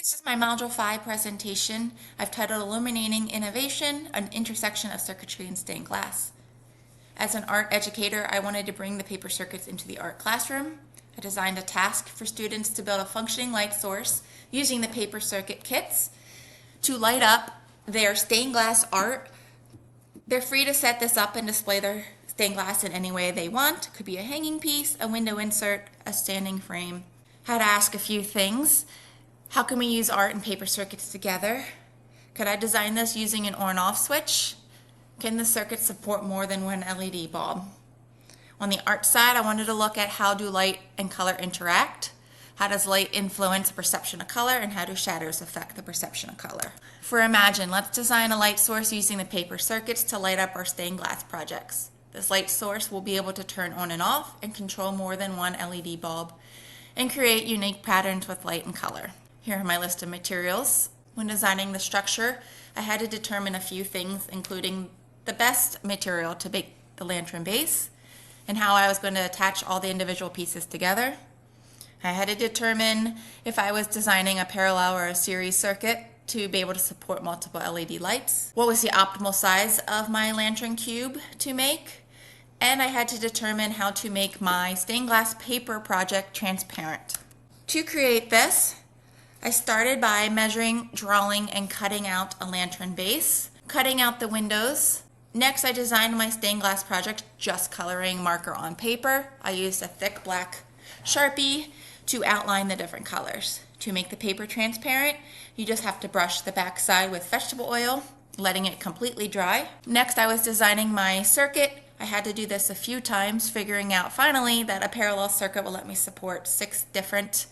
This is my Module 5 presentation. I've titled Illuminating Innovation, an intersection of circuitry and stained glass. As an art educator, I wanted to bring the paper circuits into the art classroom. I designed a task for students to build a functioning light source using the paper circuit kits to light up their stained glass art. They're free to set this up and display their stained glass in any way they want. It could be a hanging piece, a window insert, a standing frame. I had to ask a few things. How can we use art and paper circuits together? Could I design this using an on and off switch? Can the circuit support more than one LED bulb? On the art side, I wanted to look at how do light and color interact? How does light influence the perception of color, and how do shadows affect the perception of color? For Imagine, let's design a light source using the paper circuits to light up our stained glass projects. This light source will be able to turn on and off and control more than one LED bulb and create unique patterns with light and color. Here are my list of materials. When designing the structure, I had to determine a few things, including the best material to make the lantern base and how I was going to attach all the individual pieces together. I had to determine if I was designing a parallel or a series circuit to be able to support multiple LED lights. What was the optimal size of my lantern cube to make? And I had to determine how to make my stained glass paper project transparent. To create this, I started by measuring, drawing, and cutting out a lantern base, cutting out the windows. Next, I designed my stained glass project just coloring marker on paper. I used a thick black Sharpie to outline the different colors. To make the paper transparent, you just have to brush the back side with vegetable oil, letting it completely dry. Next, I was designing my circuit. I had to do this a few times, figuring out finally that a parallel circuit will let me support 6 different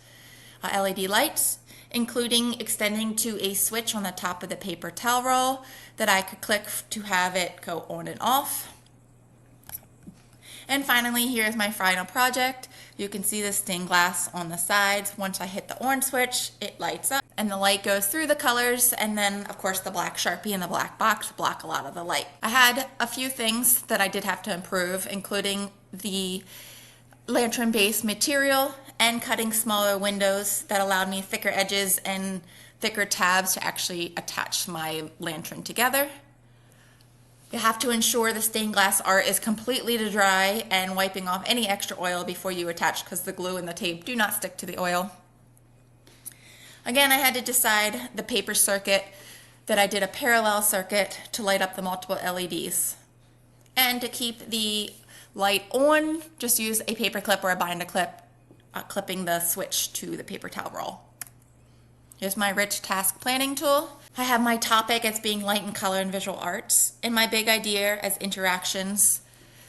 LED lights, including extending to a switch on the top of the paper towel roll that I could click to have it go on and off. And finally, here's my final project. You can see the stained glass on the sides. Once I hit the on switch, it lights up and the light goes through the colors, and then of course the black Sharpie and the black box block a lot of the light. I had a few things that I did have to improve, including the lantern base material and cutting smaller windows that allowed me thicker edges and thicker tabs to actually attach my lantern together. You have to ensure the stained glass art is completely dry and wiping off any extra oil before you attach, because the glue and the tape do not stick to the oil. Again, I had to decide the paper circuit that I did a parallel circuit to light up the multiple LEDs. And to keep the light on, just use a paper clip or a binder clip, clipping the switch to the paper towel roll. Here's my rich task planning tool. I have my topic as being light and color and visual arts, and my big idea as interactions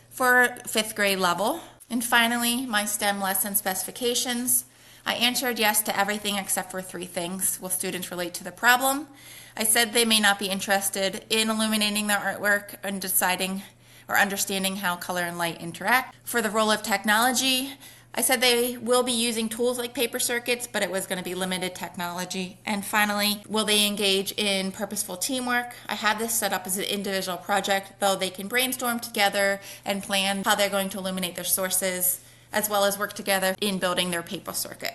for 5th grade level. And finally, my STEM lesson specifications. I answered yes to everything except for 3 things. Will students relate to the problem? I said they may not be interested in illuminating their artwork and deciding or understanding how color and light interact. For the role of technology, I said they will be using tools like paper circuits, but it was going to be limited technology. And finally, will they engage in purposeful teamwork? I have this set up as an individual project, though they can brainstorm together and plan how they're going to illuminate their sources, as well as work together in building their paper circuit.